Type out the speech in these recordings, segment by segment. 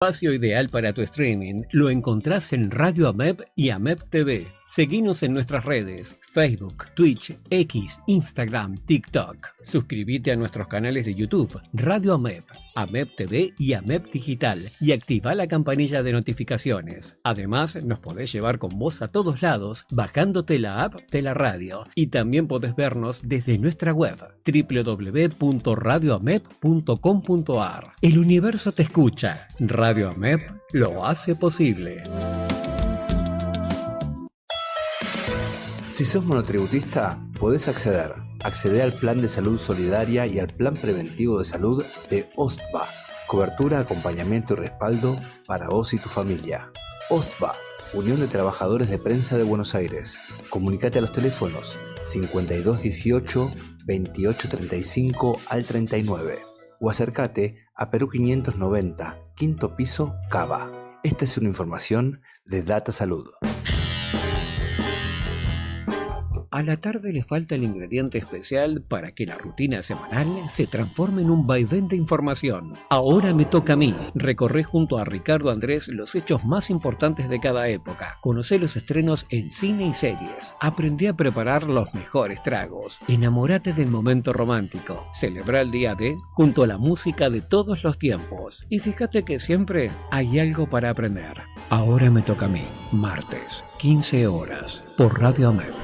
Espacio ideal para tu streaming lo encontrás en Radio AMEP y AMEP TV. Seguinos en nuestras redes, Facebook, Twitch, X, Instagram, TikTok. Suscríbete a nuestros canales de YouTube, Radio AMEP, AMEP TV y AMEP Digital y activa la campanilla de notificaciones. Además, nos podés llevar con vos a todos lados bajándote la app de la radio y también podés vernos desde nuestra web www.radioamep.com.ar. El universo te escucha. Radio AMEP lo hace posible. Si sos monotributista, podés acceder al Plan de Salud Solidaria y al Plan Preventivo de Salud de OSTBA. Cobertura, acompañamiento y respaldo para vos y tu familia. OSTBA, Unión de Trabajadores de Prensa de Buenos Aires. Comunicate a los teléfonos 5218 2835 al 39 o acércate a Perú 590, quinto piso, Cava. Esta es una información de Data Salud. A la tarde le falta el ingrediente especial para que la rutina semanal se transforme en un vaivén de información. Ahora me toca a mí. Recorré junto a Ricardo Andrés los hechos más importantes de cada época. Conocé los estrenos en cine y series. Aprendí a preparar los mejores tragos. Enamórate del momento romántico. Celebra el día D junto a la música de todos los tiempos. Y fíjate que siempre hay algo para aprender. Ahora me toca a mí. Martes, 15 horas, por Radio AMEP.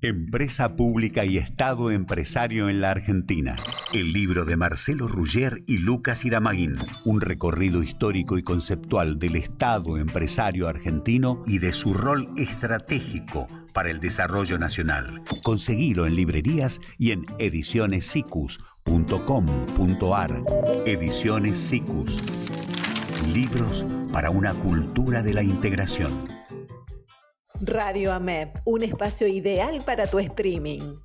Empresa pública y Estado empresario en la Argentina. El libro de Marcelo Ruggier y Lucas Iramaguín. Un recorrido histórico y conceptual del Estado empresario argentino y de su rol estratégico para el desarrollo nacional. Conseguilo en librerías y en edicionessicus.com.ar. Ediciones Sicus. Libros para una cultura de la integración. Radio AMEP, un espacio ideal para tu streaming.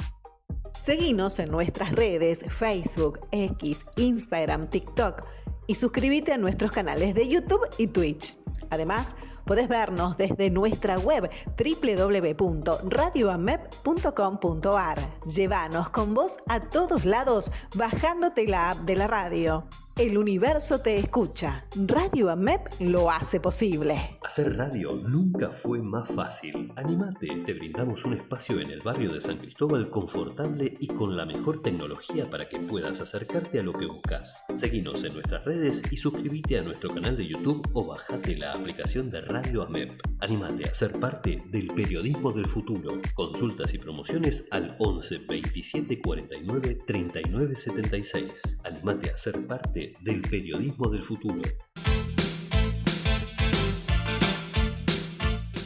Seguinos en nuestras redes Facebook, X, Instagram, TikTok y suscríbete a nuestros canales de YouTube y Twitch. Además, podés vernos desde nuestra web www.radioamep.com.ar. Llévanos con vos a todos lados bajándote la app de la radio. El universo te escucha. Radio AMEP lo hace posible. Hacer radio nunca fue más fácil. Animate, te brindamos un espacio en el barrio de San Cristóbal confortable y con la mejor tecnología para que puedas acercarte a lo que buscas. Seguinos en nuestras redes y suscríbete a nuestro canal de YouTube o bajate la aplicación de Radio AMEP. Animate a ser parte del periodismo del futuro. Consultas y promociones al 11 27 49 39 76. Animate a ser parte del periodismo del futuro.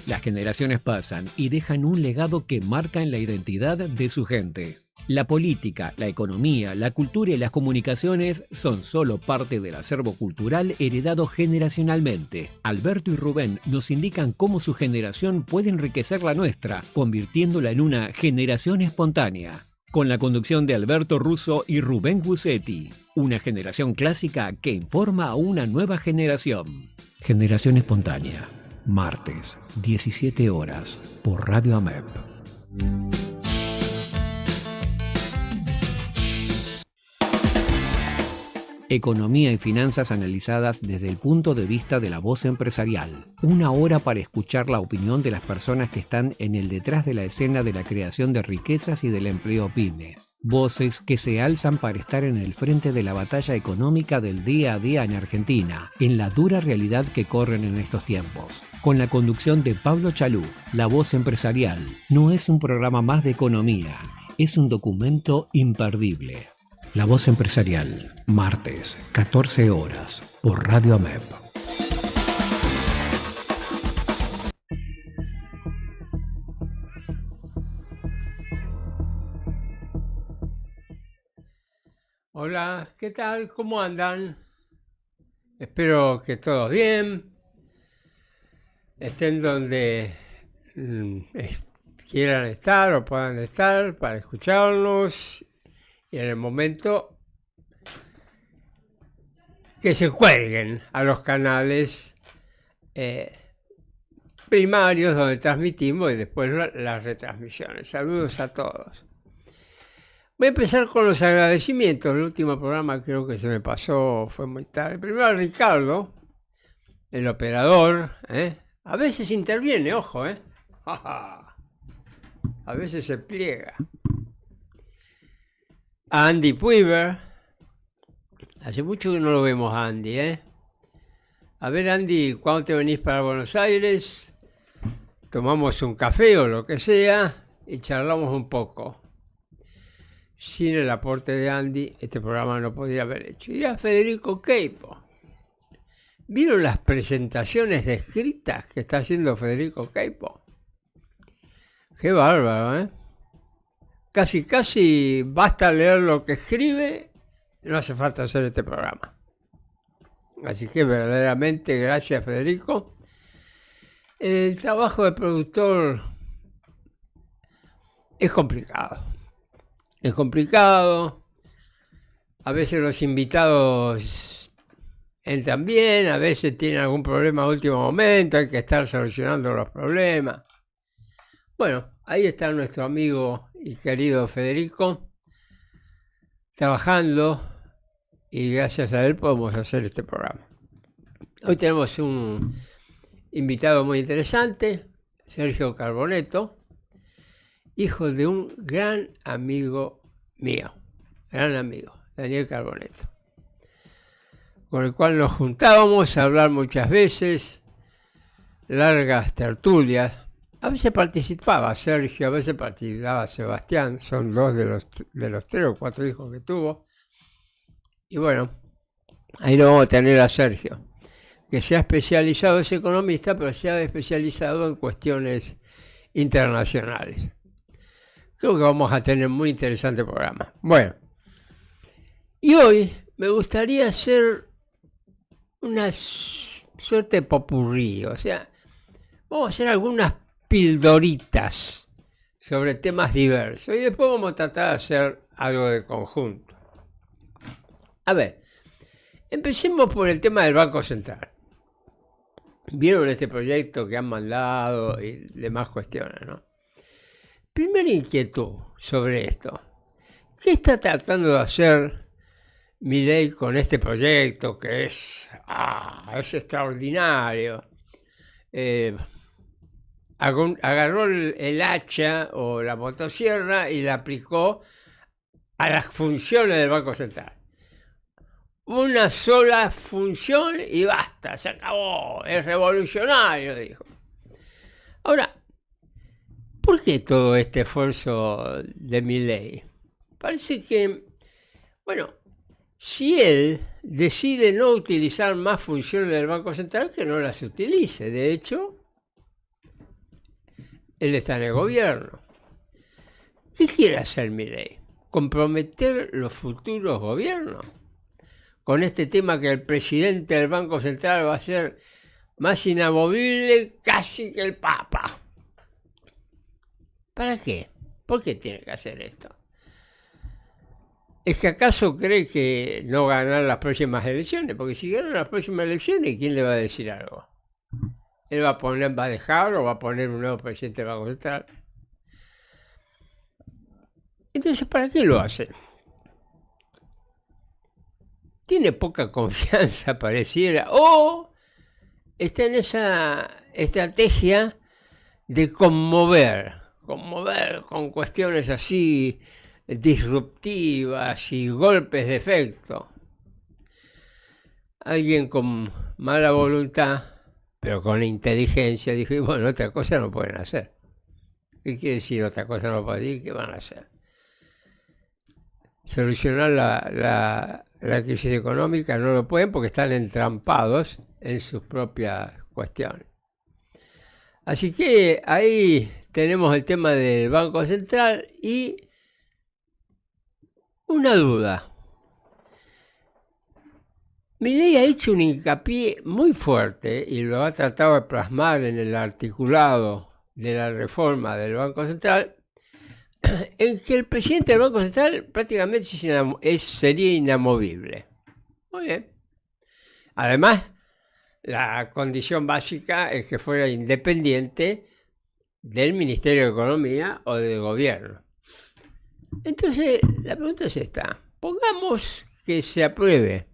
Las generaciones pasan y dejan un legado que marca en la identidad de su gente. La política, la economía, la cultura y las comunicaciones son solo parte del acervo cultural heredado generacionalmente. Alberto y Rubén nos indican cómo su generación puede enriquecer la nuestra, convirtiéndola en una generación espontánea. Con la conducción de Alberto Russo y Rubén Gusetti. Una generación clásica que informa a una nueva generación. Generación espontánea. Martes, 17 horas, por Radio AMEP. Economía y finanzas analizadas desde el punto de vista de la voz empresarial. Una hora para escuchar la opinión de las personas que están en el detrás de la escena de la creación de riquezas y del empleo pyme. Voces que se alzan para estar en el frente de la batalla económica del día a día en Argentina, en la dura realidad que corren en estos tiempos. Con la conducción de Pablo Chalú, La Voz Empresarial. No es un programa más de economía, es un documento imperdible. La Voz Empresarial, martes, 14 horas, por Radio AMEP. Hola, ¿qué tal? ¿Cómo andan? Espero que todos bien, estén donde quieran estar o puedan estar para escucharnos. Y en el momento que se cuelguen a los canales primarios donde transmitimos y después las retransmisiones. Saludos a todos. Voy a empezar con los agradecimientos. El último programa creo que se me pasó, fue muy tarde. Primero a Ricardo, el operador. A veces interviene, ojo. A veces se pliega. A Andy Puiver. Hace mucho que no lo vemos a Andy, A ver, Andy, ¿cuándo te venís para Buenos Aires? Tomamos un café o lo que sea y charlamos un poco. Sin el aporte de Andy, este programa no podría haber hecho. Y a Federico Queipo. ¿Vieron las presentaciones escritas que está haciendo Federico Queipo? Qué bárbaro, Casi basta leer lo que escribe, no hace falta hacer este programa. Así que verdaderamente gracias, Federico. El trabajo de productor es complicado. Es complicado. A veces los invitados entran bien, a veces tienen algún problema a último momento, hay que estar solucionando los problemas. Bueno, ahí está nuestro amigo y querido Federico, trabajando, y gracias a él podemos hacer este programa. Hoy tenemos un invitado muy interesante, Sergio Carboneto, hijo de un gran amigo mío, Daniel Carboneto, con el cual nos juntábamos a hablar muchas veces, largas tertulias. A veces participaba Sergio, a veces participaba Sebastián, son dos de los 3 o 4 hijos que tuvo. Y bueno, ahí lo vamos a tener a Sergio, que se ha especializado, es economista, pero se ha especializado en cuestiones internacionales. Creo que vamos a tener un muy interesante programa. Bueno, y hoy me gustaría hacer una suerte de popurrí, o sea, vamos a hacer algunas pildoritas sobre temas diversos y después vamos a tratar de hacer algo de conjunto. A ver, empecemos por el tema del Banco Central. ¿Vieron este proyecto que han mandado y demás cuestiones, no? Primera inquietud sobre esto. ¿Qué está tratando de hacer Milei con este proyecto que es extraordinario? Agarró el hacha o la motosierra y la aplicó a las funciones del Banco Central. Una sola función y basta, se acabó, es revolucionario, dijo. Ahora, ¿por qué todo este esfuerzo de Milei? Parece que, bueno, si él decide no utilizar más funciones del Banco Central, que no las utilice. De hecho, él está en el gobierno. ¿Qué quiere hacer Milei? ¿Comprometer los futuros gobiernos? Con este tema que el presidente del Banco Central va a ser más inamovible casi que el Papa. ¿Para qué? ¿Por qué tiene que hacer esto? ¿Es que acaso cree que no ganar las próximas elecciones? Porque si ganan las próximas elecciones, ¿quién le va a decir algo? ¿Él va a dejar o va a poner un nuevo presidente del Banco Central? Entonces, ¿para qué lo hace? Tiene poca confianza, pareciera, o está en esa estrategia de conmover con cuestiones así disruptivas y golpes de efecto. Alguien con mala voluntad, pero con inteligencia, dijo, y bueno, otra cosa no pueden hacer. ¿Qué quiere decir otra cosa no pueden decir? ¿Qué van a hacer? Solucionar la crisis económica no lo pueden porque están entrampados en sus propias cuestiones. Así que ahí tenemos el tema del Banco Central y una duda. Milei ha hecho un hincapié muy fuerte y lo ha tratado de plasmar en el articulado de la reforma del Banco Central, en que el presidente del Banco Central prácticamente sería inamovible. Muy bien. Además, la condición básica es que fuera independiente del Ministerio de Economía o del gobierno. Entonces, la pregunta es esta. Pongamos que se apruebe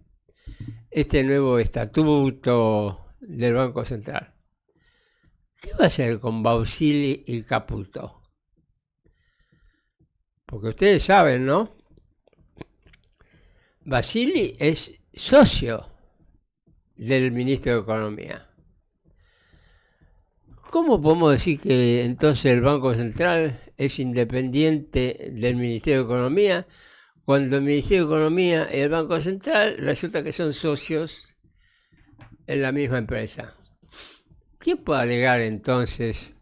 este nuevo estatuto del Banco Central. ¿Qué va a hacer con Bausili y Caputo? Porque ustedes saben, ¿no? Bausili es socio del ministro de Economía. ¿Cómo podemos decir que entonces el Banco Central es independiente del Ministerio de Economía cuando el Ministerio de Economía y el Banco Central resulta que son socios en la misma empresa? ¿Quién puede alegar entonces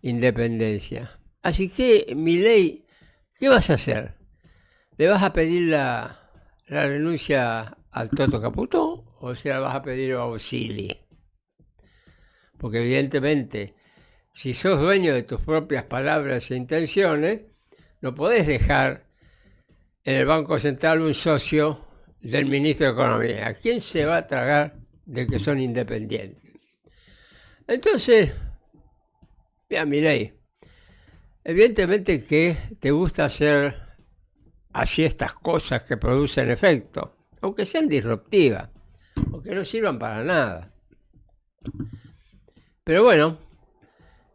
independencia? Así que, Milei, ¿qué vas a hacer? ¿Le vas a pedir la renuncia al Toto Caputo o se la vas a pedir a Bausili? Porque evidentemente, si sos dueño de tus propias palabras e intenciones, no podés dejar en el Banco Central un socio del ministro de Economía. ¿Quién se va a tragar de que son independientes? Entonces, mira, Milei, evidentemente que te gusta hacer así estas cosas que producen efecto, aunque sean disruptivas, aunque no sirvan para nada. Pero bueno,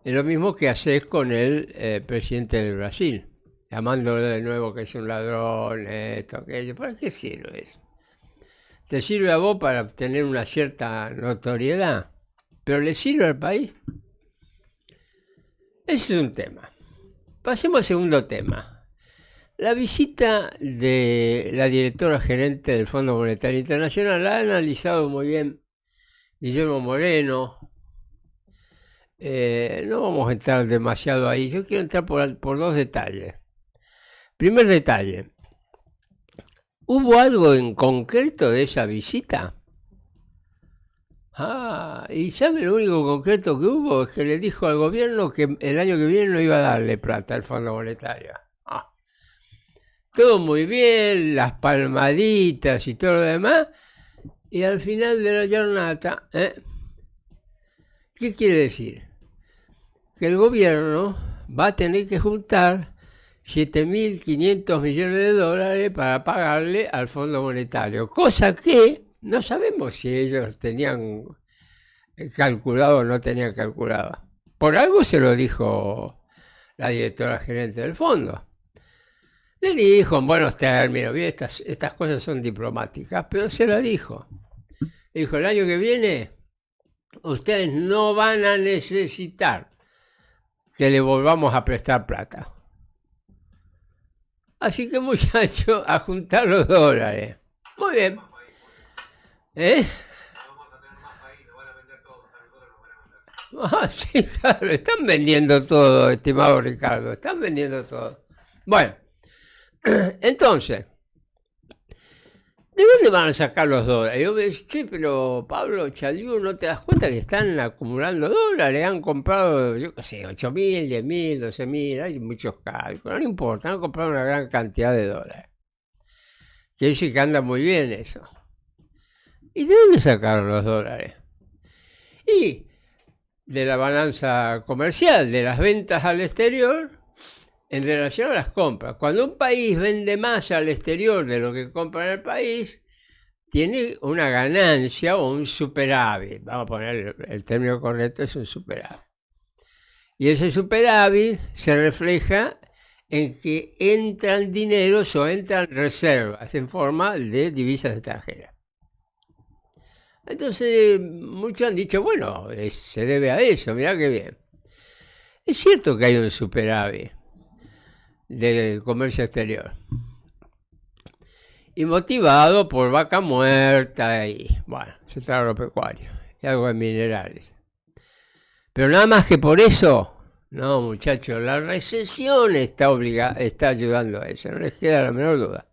es lo mismo que haces con el presidente del Brasil, llamándolo de nuevo que es un ladrón, esto, aquello. ¿Para qué sirve eso? Te sirve a vos para obtener una cierta notoriedad, pero ¿le sirve al país? Ese es un tema. Pasemos al segundo tema. La visita de la directora gerente del Fondo Monetario Internacional la ha analizado muy bien Guillermo Moreno. No vamos a entrar demasiado ahí. Yo quiero entrar por dos detalles. Primer detalle. ¿Hubo algo en concreto de esa visita? Y ¿sabe lo único concreto que hubo? Es que le dijo al gobierno que el año que viene no iba a darle plata al Fondo Monetario. Todo muy bien, las palmaditas y todo lo demás, y al final de la jornada, ¿qué quiere decir? Que el gobierno va a tener que juntar 7.500 millones de dólares para pagarle al Fondo Monetario, cosa que no sabemos si ellos tenían calculado o no tenían calculado. Por algo se lo dijo la directora gerente del fondo. Le dijo en buenos términos, bien, estas cosas son diplomáticas, pero se lo dijo. Le dijo, el año que viene ustedes no van a necesitar que le volvamos a prestar plata. Así que, muchachos, a juntar los dólares. Muy bien. Vamos a tener más país, nos van a vender todo, a nosotros nos van a vender. Sí, claro, están vendiendo todo, estimado Ricardo, están vendiendo todo. Bueno, entonces, ¿de dónde van a sacar los dólares? Yo me digo, che, pero Pablo Chaliú, ¿no te das cuenta que están acumulando dólares? Han comprado, yo qué sé, 8.000, 10.000, 12.000, hay muchos cálculos, no importa, han comprado una gran cantidad de dólares. Que dice que anda muy bien eso. ¿Y de dónde sacaron los dólares? Y de la balanza comercial, de las ventas al exterior, en relación a las compras. Cuando un país vende más al exterior de lo que compra en el país, tiene una ganancia o un superávit. Vamos a poner el término correcto, es un superávit. Y ese superávit se refleja en que entran dineros o entran reservas en forma de divisas extranjeras. Entonces, muchos han dicho, bueno, se debe a eso, mirá qué bien. Es cierto que hay un superávit del comercio exterior. Y motivado por vaca muerta y, bueno, sector agropecuario y algo de minerales. Pero nada más que por eso, no, muchachos, la recesión está ayudando a eso, no les queda la menor duda.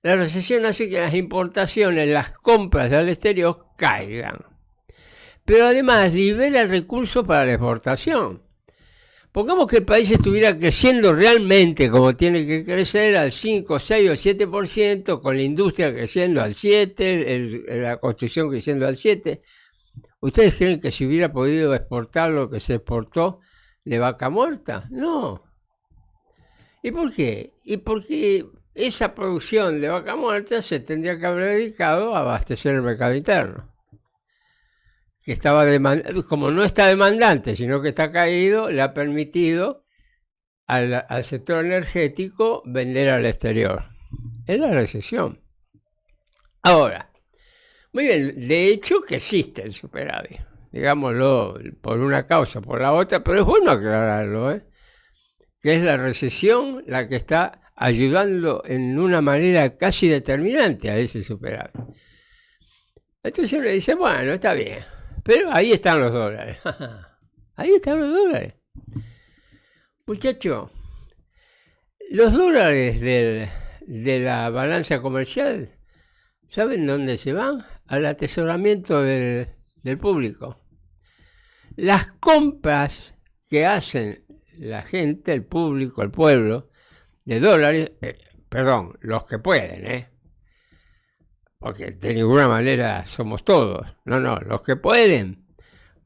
La recesión hace que las importaciones, las compras al exterior caigan. Pero además libera recursos para la exportación. Pongamos que el país estuviera creciendo realmente como tiene que crecer al 5, 6 o 7%, con la industria creciendo al 7%, la construcción creciendo al 7%. ¿Ustedes creen que se hubiera podido exportar lo que se exportó de vaca muerta? No. ¿Y por qué? Y porque esa producción de vaca muerta se tendría que haber dedicado a abastecer el mercado interno, que estaba como no está demandante, sino que está caído, le ha permitido al sector energético vender al exterior. Es la recesión. Ahora, muy bien, de hecho que existe el superávit, digámoslo, por una causa, por la otra, pero es bueno aclararlo, que es la recesión la que está ayudando en una manera casi determinante a ese superávit. Entonces uno dice, bueno, está bien, pero ahí están los dólares. Ahí están los dólares. Muchachos, los dólares de la balanza comercial, ¿saben dónde se van? Al atesoramiento del público. Las compras que hacen la gente, el público, el pueblo, de dólares, los que pueden, porque de ninguna manera somos todos, no, los que pueden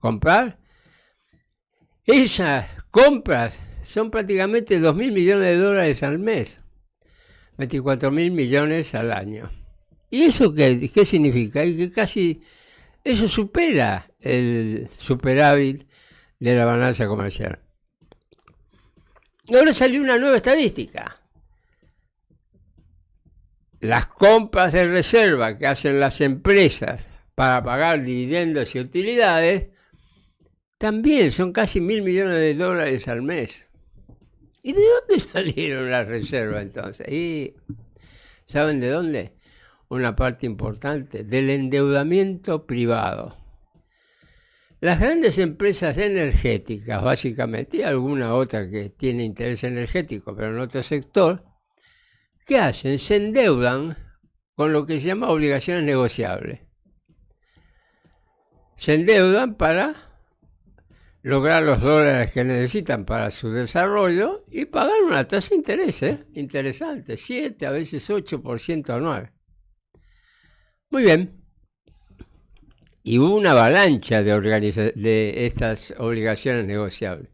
comprar, esas compras son prácticamente 2.000 millones de dólares al mes, 24.000 millones al año. ¿Y eso qué significa? Y que casi eso supera el superávit de la balanza comercial. Y ahora salió una nueva estadística. Las compras de reserva que hacen las empresas para pagar dividendos y utilidades también son casi 1.000 millones de dólares al mes. ¿Y de dónde salieron las reservas entonces? ¿Y saben de dónde? Una parte importante del endeudamiento privado. Las grandes empresas energéticas, básicamente, y alguna otra que tiene interés energético, pero en otro sector, ¿qué hacen? Se endeudan con lo que se llama obligaciones negociables. Se endeudan para lograr los dólares que necesitan para su desarrollo y pagar una tasa de interés interesante, 7, a veces 8% anual. Muy bien. Y hubo una avalancha de estas obligaciones negociables.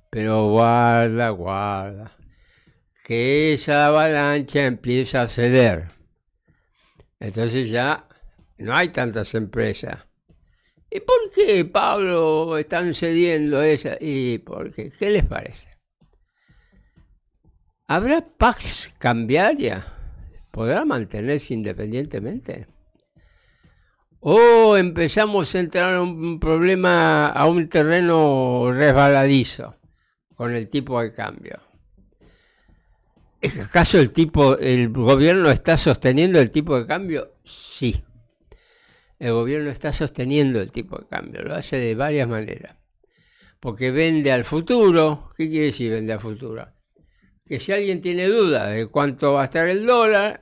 Pero guarda, que esa avalancha empieza a ceder. Entonces ya no hay tantas empresas. ¿Y por qué, Pablo, están cediendo esa? ¿Y por qué? ¿Qué les parece? ¿Habrá paz cambiaria? ¿Podrá mantenerse independientemente? ¿O empezamos a entrar en un problema, a un terreno resbaladizo con el tipo de cambio? ¿Acaso el gobierno está sosteniendo el tipo de cambio? Sí. El gobierno está sosteniendo el tipo de cambio, lo hace de varias maneras. Porque vende al futuro. ¿Qué quiere decir vende al futuro? Que si alguien tiene duda de cuánto va a estar el dólar,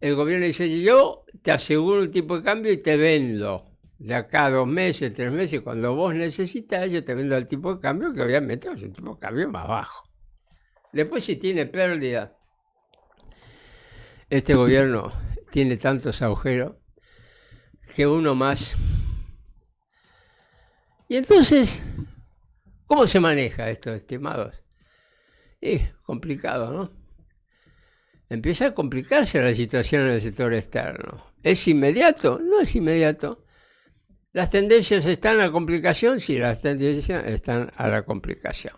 el gobierno dice, yo te aseguro un tipo de cambio y te vendo. De acá a 2 meses, 3 meses, cuando vos necesitas, yo te vendo el tipo de cambio, que obviamente es un tipo de cambio más bajo. Después, si tiene pérdida, este gobierno tiene tantos agujeros que uno más. Y entonces, ¿cómo se maneja esto, estimados? Es complicado, ¿no? Empieza a complicarse la situación en el sector externo. ¿Es inmediato? No es inmediato. ¿Las tendencias están a la complicación? Sí, las tendencias están a la complicación.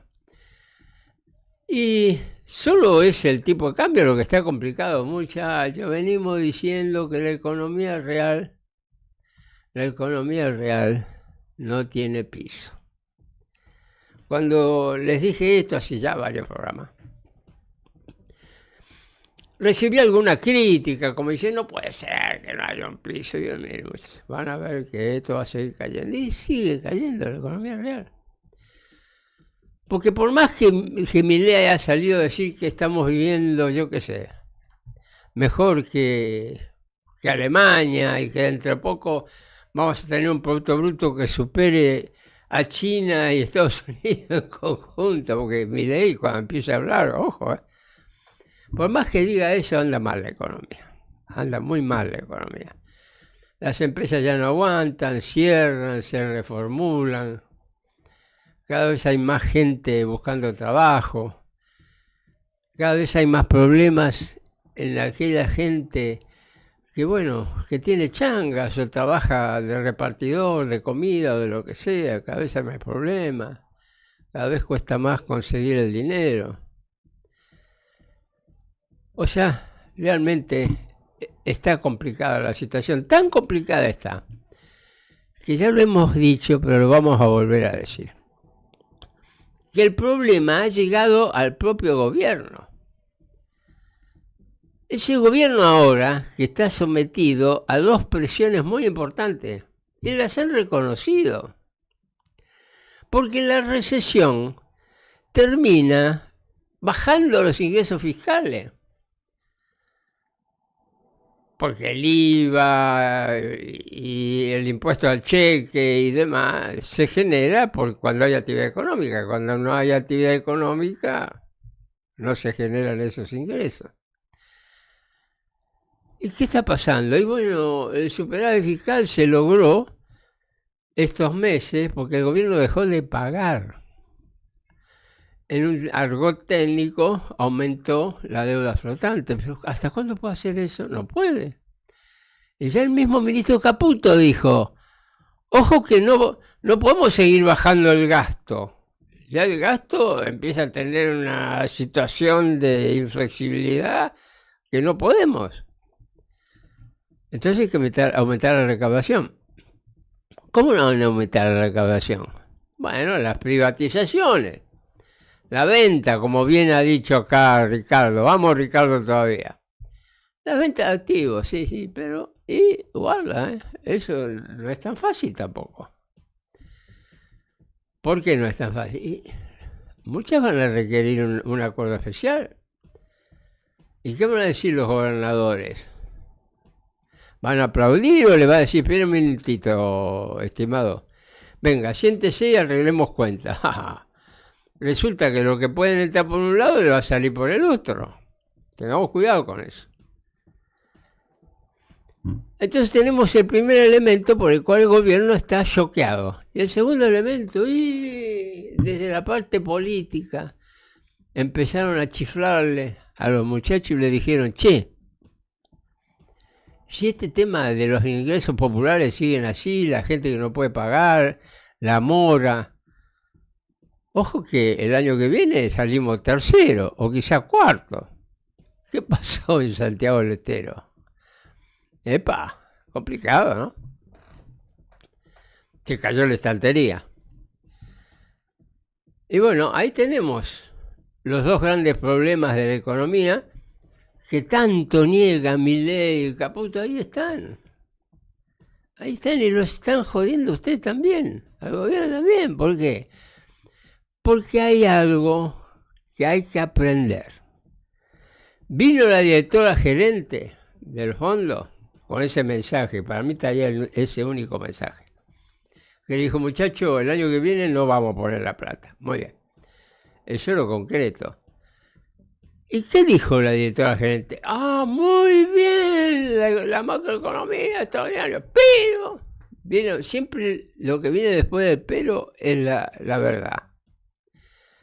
Y solo es el tipo de cambio lo que está complicado, muchachos. Venimos diciendo que la economía real no tiene piso. Cuando les dije esto hace ya varios programas, recibí alguna crítica, como diciendo, no puede ser que no haya un piso. Y yo, miren, van a ver que esto va a seguir cayendo. Y sigue cayendo la economía real. Porque por más que Milei haya salido a decir que estamos viviendo, yo qué sé, mejor que Alemania y que dentro de poco vamos a tener un Producto Bruto que supere a China y Estados Unidos en conjunto, porque Milei cuando empieza a hablar, ojo, por más que diga eso, anda mal la economía, anda muy mal la economía. Las empresas ya no aguantan, cierran, se reformulan, cada vez hay más gente buscando trabajo. Cada vez hay más problemas en aquella gente que, bueno, que tiene changas o trabaja de repartidor de comida o de lo que sea. Cada vez hay más problemas. Cada vez cuesta más conseguir el dinero. O sea, realmente está complicada la situación. Tan complicada está que ya lo hemos dicho, pero lo vamos a volver a decir. Que el problema ha llegado al propio gobierno. Ese gobierno ahora que está sometido a dos presiones muy importantes y las han reconocido. Porque la recesión termina bajando los ingresos fiscales. Porque el IVA y el impuesto al cheque y demás se genera por cuando hay actividad económica. Cuando no hay actividad económica, no se generan esos ingresos. ¿Y qué está pasando? Y bueno, el superávit fiscal se logró estos meses porque el gobierno dejó de pagar. En un argot técnico aumentó la deuda flotante. Pero ¿hasta cuándo puede hacer eso? No puede. Y ya el mismo ministro Caputo dijo, ojo que no podemos seguir bajando el gasto. Ya el gasto empieza a tener una situación de inflexibilidad que no podemos. Entonces hay que aumentar la recaudación. ¿Cómo no van a aumentar la recaudación? Bueno, las privatizaciones. La venta, como bien ha dicho acá Ricardo. Vamos, Ricardo, todavía. La venta de activos, sí, pero guarda, eso no es tan fácil tampoco. ¿Por qué no es tan fácil? Muchas van a requerir un acuerdo especial. ¿Y qué van a decir los gobernadores? ¿Van a aplaudir o le va a decir, espera un minutito, estimado? Venga, siéntese y arreglemos cuentas. Resulta que lo que pueden entrar por un lado le va a salir por el otro. Tengamos cuidado con eso. Entonces tenemos el primer elemento por el cual el gobierno está choqueado. Y el segundo elemento, desde la parte política, empezaron a chiflarle a los muchachos y le dijeron, che, si este tema de los ingresos populares siguen así, la gente que no puede pagar, la mora, ojo que el año que viene salimos tercero o quizá cuarto. ¿Qué pasó en Santiago del Estero? Epa, complicado, ¿no? Se cayó la estantería. Y bueno, ahí tenemos los dos grandes problemas de la economía que tanto niegan Milei y Caputo. Ahí están y lo están jodiendo ustedes también, al gobierno también. ¿Por qué? Porque hay algo que hay que aprender. Vino la directora gerente del fondo con ese mensaje, para mí traía ese único mensaje, que dijo, muchacho, el año que viene no vamos a poner la plata. Muy bien, eso es lo concreto. ¿Y qué dijo la directora gerente? Muy bien, la macroeconomía extraordinaria, pero siempre lo que viene después del pero es la verdad.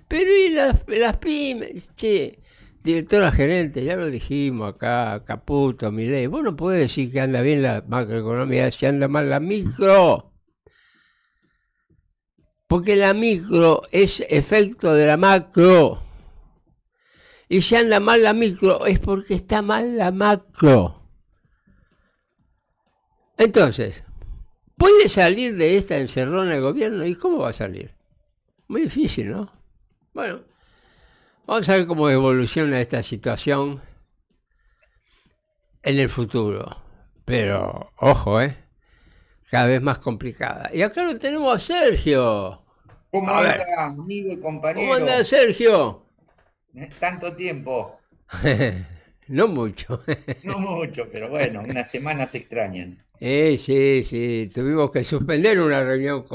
Pero y las pymes, che, directora gerente, ya lo dijimos acá, Caputo, Milei, vos no podés decir que anda bien la macroeconomía si anda mal la micro. Porque la micro es efecto de la macro. Y si anda mal la micro es porque está mal la macro. Entonces, ¿puede salir de esta encerrona el gobierno? ¿Y cómo va a salir? Muy difícil, ¿no? Bueno, vamos a ver cómo evoluciona esta situación en el futuro. Pero, ojo, cada vez más complicada. Y acá lo tenemos a Sergio. ¿Cómo anda, amigo y compañero? ¿Cómo anda, Sergio? Tanto tiempo. No mucho. No mucho, pero bueno, unas semanas se extrañan. Sí, tuvimos que suspender una reunión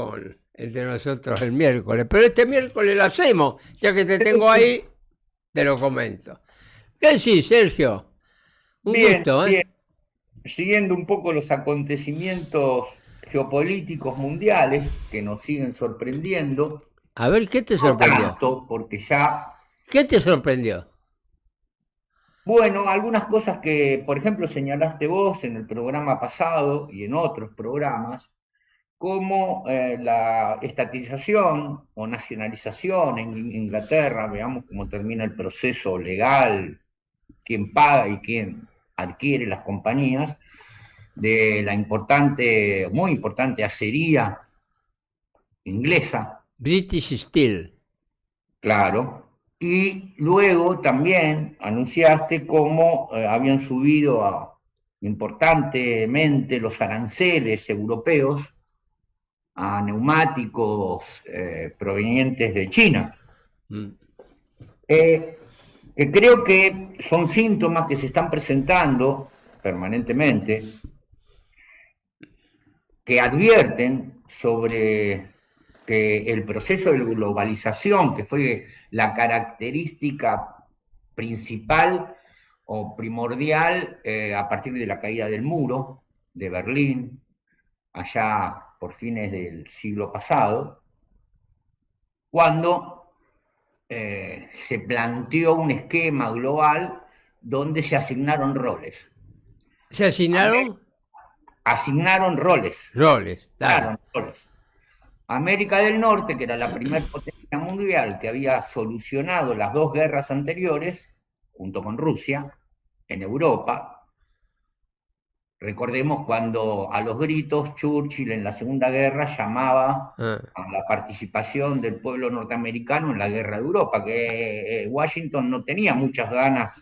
entre nosotros el miércoles, pero este miércoles la hacemos, ya que te tengo ahí, te lo comento. ¿Qué decís, Sergio? Un gusto, Bien. Siguiendo un poco los acontecimientos geopolíticos mundiales que nos siguen sorprendiendo. A ver, ¿qué te sorprendió? No tanto, porque ya... ¿Qué te sorprendió? Bueno, algunas cosas que, por ejemplo, señalaste vos en el programa pasado y en otros programas, como la estatización o nacionalización en Inglaterra, veamos cómo termina el proceso legal, quién paga y quién adquiere las compañías, de la importante, muy importante acería inglesa. British Steel. Claro. Y luego también anunciaste cómo habían subido importantemente los aranceles europeos a neumáticos provenientes de China. Que creo que son síntomas que se están presentando permanentemente, que advierten sobre que el proceso de globalización, que fue la característica principal o primordial a partir de la caída del muro de Berlín, allá por fines del siglo pasado, cuando se planteó un esquema global donde se asignaron roles. ¿Se asignaron? Asignaron roles. Roles, claro. Roles. América del Norte, que era la primera potencia mundial que había solucionado las dos guerras anteriores, junto con Rusia, en Europa. Recordemos cuando a los gritos Churchill en la Segunda Guerra llamaba a la participación del pueblo norteamericano en la guerra de Europa, que Washington no tenía muchas ganas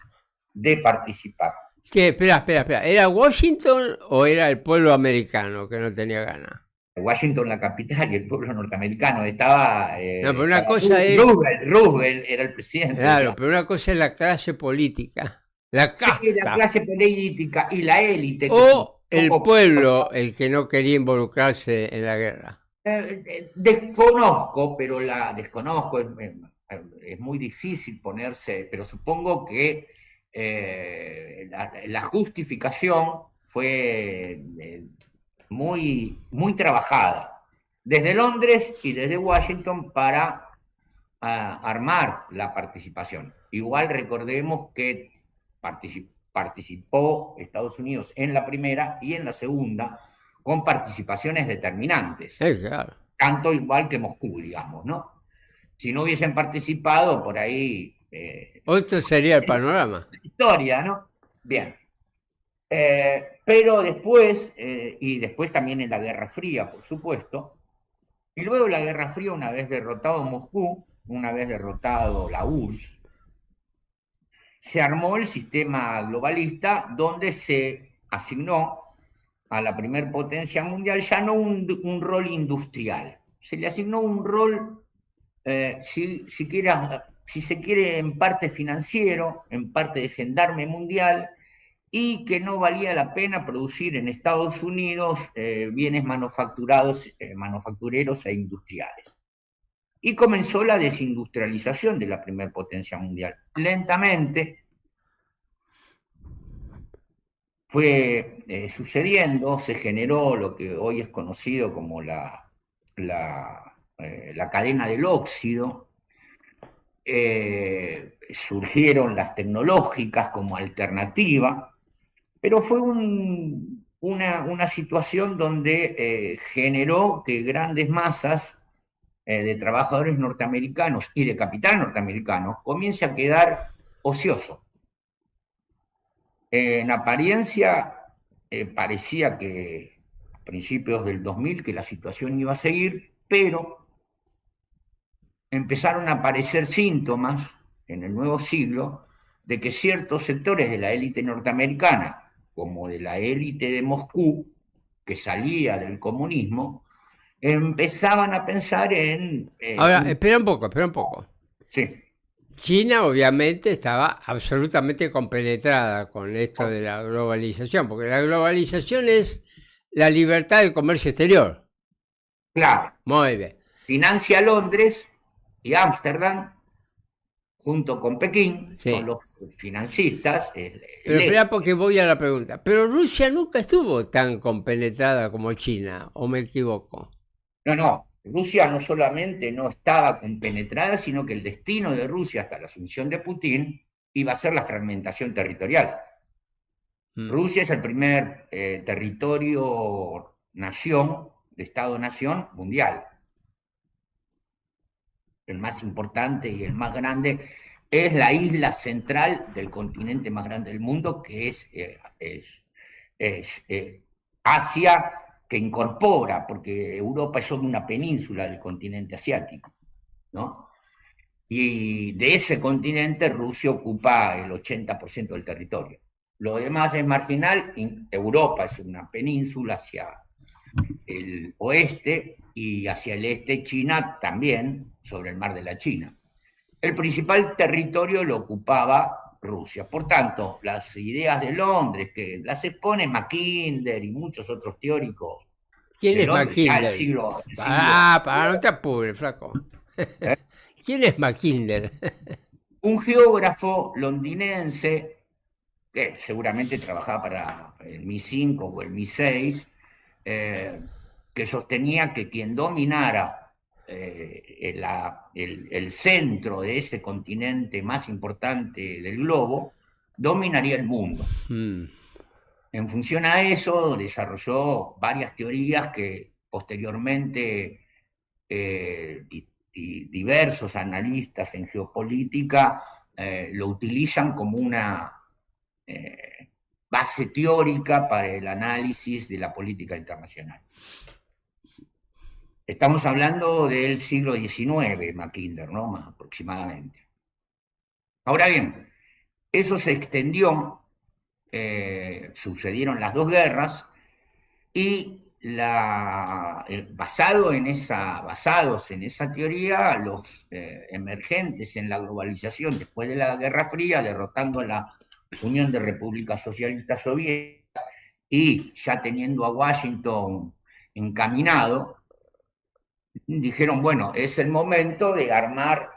de participar. ¿Qué? Espera. ¿Era Washington o era el pueblo americano que no tenía ganas? Washington la capital y el pueblo norteamericano estaba... no, pero una cosa Roosevelt era el presidente. Claro, pero una cosa es la clase política, la casta. Sí, la clase política y la élite. O el pueblo, el que no quería involucrarse en la guerra. Desconozco, es muy difícil ponerse, pero supongo que la justificación fue... muy, muy trabajada, desde Londres y desde Washington para armar la participación. Igual recordemos que participó Estados Unidos en la primera y en la segunda con participaciones determinantes. Sí, claro. Tanto igual que Moscú, digamos, ¿no? Si no hubiesen participado, por ahí... otro sería el panorama. Historia, ¿no? Bien. Pero después, y después también en la Guerra Fría, por supuesto, y luego la Guerra Fría, una vez derrotado Moscú, una vez derrotado la URSS, se armó el sistema globalista donde se asignó a la primer potencia mundial ya no un rol industrial, se le asignó un rol, si se quiere, en parte financiero, en parte de gendarme mundial, y que no valía la pena producir en Estados Unidos bienes manufactureros e industriales. Y comenzó la desindustrialización de la primera potencia mundial. Lentamente fue sucediendo, se generó lo que hoy es conocido como la cadena del óxido. Surgieron las tecnológicas como alternativa, pero fue una situación donde generó que grandes masas de trabajadores norteamericanos y de capital norteamericano comience a quedar ocioso. En apariencia parecía que a principios del 2000 que la situación iba a seguir, pero empezaron a aparecer síntomas en el nuevo siglo de que ciertos sectores de la élite norteamericana, como de la élite de Moscú, que salía del comunismo, empezaban a pensar en... Ahora, espera un poco. Sí. China obviamente estaba absolutamente compenetrada con esto de la globalización, porque la globalización es la libertad del comercio exterior. Claro. Muy bien. Financia Londres y Ámsterdam, junto con Pekín, sí, son los financistas. Pero espera, porque voy a la pregunta. Pero Rusia nunca estuvo tan compenetrada como China, ¿o me equivoco? No. Rusia no solamente no estaba compenetrada, sino que el destino de Rusia hasta la asunción de Putin iba a ser la fragmentación territorial. Rusia es el primer territorio-nación, de Estado-nación mundial. El más importante y el más grande es la isla central del continente más grande del mundo, que es Asia, que incorpora, porque Europa es solo una península del continente asiático, ¿no? Y de ese continente Rusia ocupa el 80% del territorio. Lo demás es marginal. Europa es una península hacia el oeste y hacia el este China también, sobre el mar de la China. El principal territorio lo ocupaba Rusia. Por tanto, las ideas de Londres, que las expone Mackinder y muchos otros teóricos. ¿Quién es Londres, Mackinder? No te apures, flaco. ¿Quién es Mackinder? Un geógrafo londinense que seguramente trabajaba para el MI5 o el MI6, que sostenía que quien dominara el centro de ese continente más importante del globo, dominaría el mundo. En función a eso, desarrolló varias teorías que posteriormente y diversos analistas en geopolítica lo utilizan como una base teórica para el análisis de la política internacional. Estamos hablando del siglo XIX, Mackinder, ¿no? Más aproximadamente. Ahora bien, eso se extendió, sucedieron las dos guerras, y basados en esa teoría, los emergentes en la globalización después de la Guerra Fría, derrotando a la Unión de Repúblicas Socialistas Soviéticas y ya teniendo a Washington encaminado, dijeron, bueno, es el momento de armar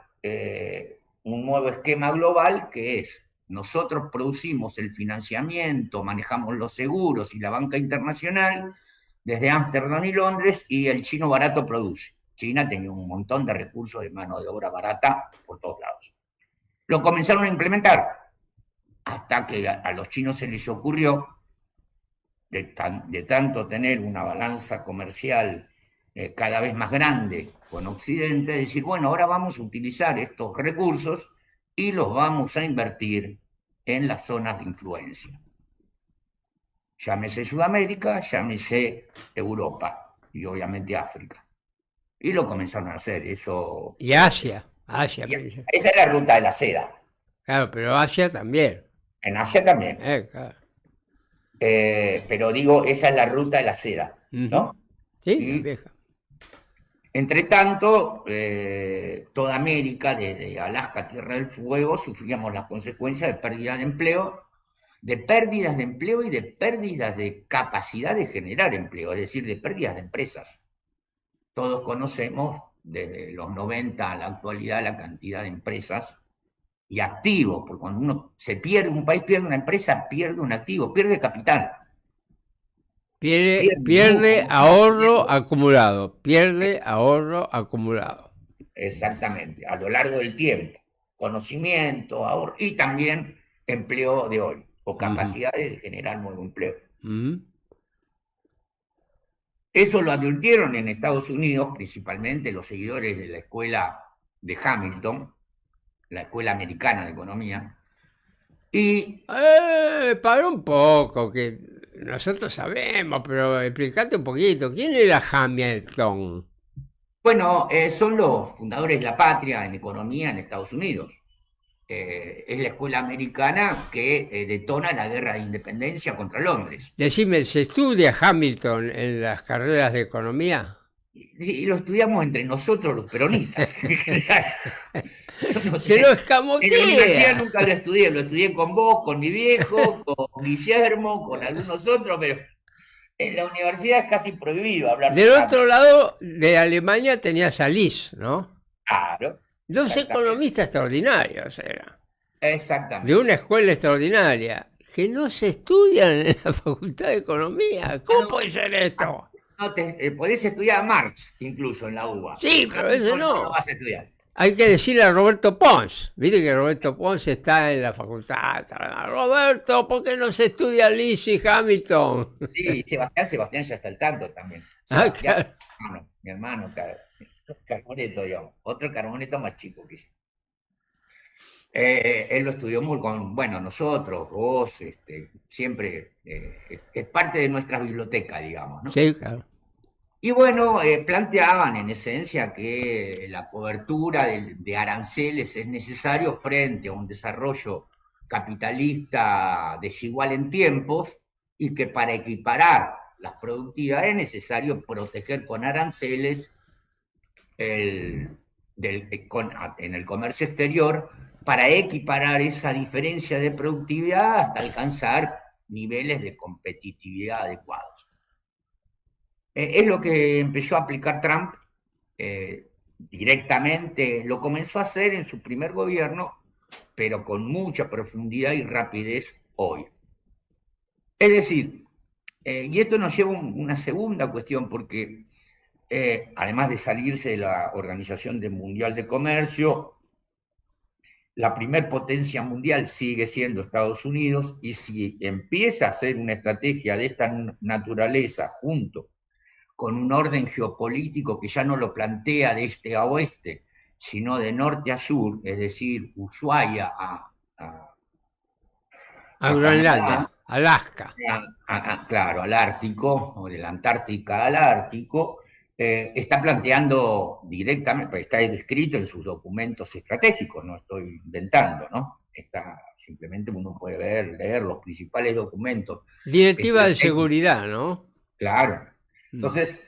un nuevo esquema global, que es: nosotros producimos el financiamiento, manejamos los seguros y la banca internacional desde Ámsterdam y Londres, y el chino barato produce. China tenía un montón de recursos de mano de obra barata por todos lados. Lo comenzaron a implementar, hasta que a los chinos se les ocurrió, de tanto tener una balanza comercial cada vez más grande con Occidente, decir, bueno, ahora vamos a utilizar estos recursos y los vamos a invertir en las zonas de influencia. Llámese Sudamérica, llámese Europa y obviamente África. Y lo comenzaron a hacer, eso. Y Asia. Esa es la ruta de la seda. Claro, pero Asia también. En Asia también. Claro. Pero digo, esa es la ruta de la seda, ¿no? Sí, vieja. Entre tanto, toda América, desde Alaska a Tierra del Fuego, sufríamos las consecuencias de pérdidas de empleo y de pérdidas de capacidad de generar empleo, es decir, de pérdidas de empresas. Todos conocemos, desde los 90 a la actualidad, la cantidad de empresas y activos, porque cuando un país pierde una empresa, pierde un activo, pierde capital. Pierde ahorro acumulado. Pierde ahorro acumulado. Exactamente, a lo largo del tiempo. Conocimiento, ahorro y también empleo de hoy, o capacidades de generar nuevo empleo. Eso lo advirtieron en Estados Unidos, principalmente los seguidores de la escuela de Hamilton, la escuela americana de economía. Y para un poco, que nosotros sabemos, pero explícate un poquito, ¿quién era Hamilton? Bueno, son los fundadores de la patria en economía en Estados Unidos. Es la escuela americana que detona la guerra de independencia contra Londres. Decime, ¿se estudia Hamilton en las carreras de economía? Sí, lo estudiamos entre nosotros los peronistas. No se lo escamotea. En la universidad nunca lo estudié con vos, con mi viejo, con Guillermo, con algunos otros, pero en la universidad es casi prohibido hablar. Del otro lado de Alemania tenías a Lis, ¿no? Claro. Dos economistas extraordinarios eran. Exactamente. De una escuela extraordinaria, que no se estudian en la Facultad de Economía. ¿Cómo puede ser esto? No podés estudiar a Marx, incluso en la UBA. Sí, pero ese no. No vas a estudiar. Hay que decirle a Roberto Pons, viste que Roberto Pons está en la facultad. Roberto, ¿por qué no se estudia Lewis y Hamilton? Sí, Sebastián ya está al tanto también. Ah, Sebastián, claro. mi hermano, Carboneto, digamos, otro Carboneto más chico que yo. Él lo estudió muy bueno, nosotros, vos, siempre es parte de nuestra biblioteca, digamos, ¿no? Sí, claro. Y bueno, planteaban en esencia que la cobertura de aranceles es necesario frente a un desarrollo capitalista desigual en tiempos y que para equiparar las productividades es necesario proteger con aranceles en el comercio exterior para equiparar esa diferencia de productividad hasta alcanzar niveles de competitividad adecuados. Es lo que empezó a aplicar Trump directamente, lo comenzó a hacer en su primer gobierno, pero con mucha profundidad y rapidez hoy. Es decir, y esto nos lleva a una segunda cuestión, porque además de salirse de la Organización Mundial de Comercio, la primer potencia mundial sigue siendo Estados Unidos, y si empieza a hacer una estrategia de esta naturaleza junto con un orden geopolítico que ya no lo plantea de este a oeste, sino de norte a sur, es decir, Ushuaia a Groenlandia, Alaska. Claro, al Ártico, o de la Antártica al Ártico, está planteando directamente, está descrito en sus documentos estratégicos, no estoy inventando, ¿no? Está, simplemente uno puede leer los principales documentos. Directiva de seguridad, ¿no? Claro. Entonces,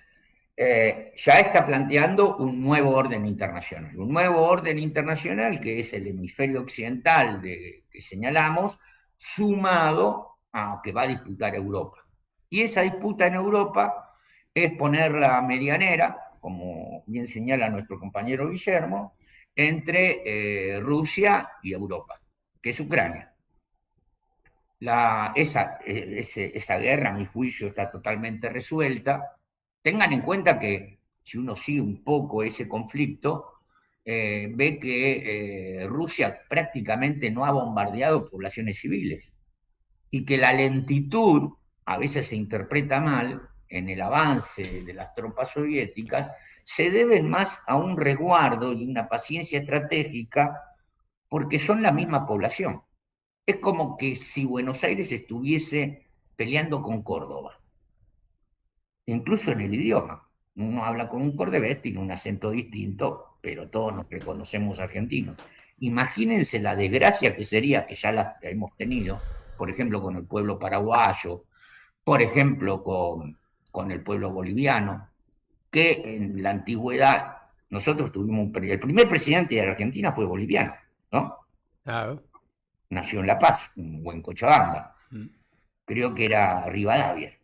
ya está planteando un nuevo orden internacional. Un nuevo orden internacional que es el hemisferio occidental que señalamos, sumado a que va a disputar Europa. Y esa disputa en Europa es poner la medianera, como bien señala nuestro compañero Guillermo, entre Rusia y Europa, que es Ucrania. Esa guerra, a mi juicio, está totalmente resuelta. Tengan en cuenta que si uno sigue un poco ese conflicto, ve que Rusia prácticamente no ha bombardeado poblaciones civiles y que la lentitud a veces se interpreta mal en el avance de las tropas soviéticas, se deben más a un resguardo y una paciencia estratégica porque son la misma población. Es como que si Buenos Aires estuviese peleando con Córdoba, incluso en el idioma. Uno habla con un cordobés, tiene un acento distinto, pero todos nos reconocemos argentinos. Imagínense la desgracia que sería, que ya la hemos tenido, por ejemplo, con el pueblo paraguayo, por ejemplo, con el pueblo boliviano, que en la antigüedad nosotros tuvimos el primer presidente de Argentina fue boliviano, ¿no? Claro. Nació en La Paz, o en Cochabamba. Creo que era Rivadavia.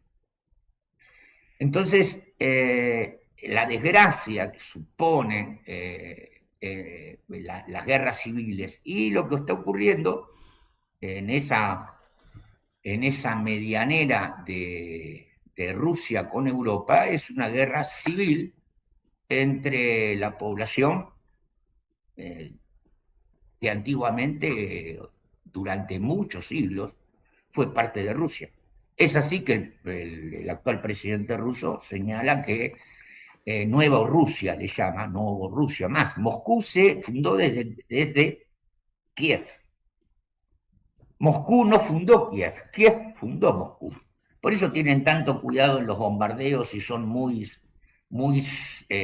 Entonces, la desgracia que supone las guerras civiles y lo que está ocurriendo en esa medianera de Rusia con Europa es una guerra civil entre la población que antiguamente, durante muchos siglos, fue parte de Rusia. Es así que el actual presidente ruso señala que Nueva Rusia le llama, Nueva Rusia más. Moscú se fundó desde Kiev. Moscú no fundó Kiev, Kiev fundó Moscú. Por eso tienen tanto cuidado en los bombardeos y son muy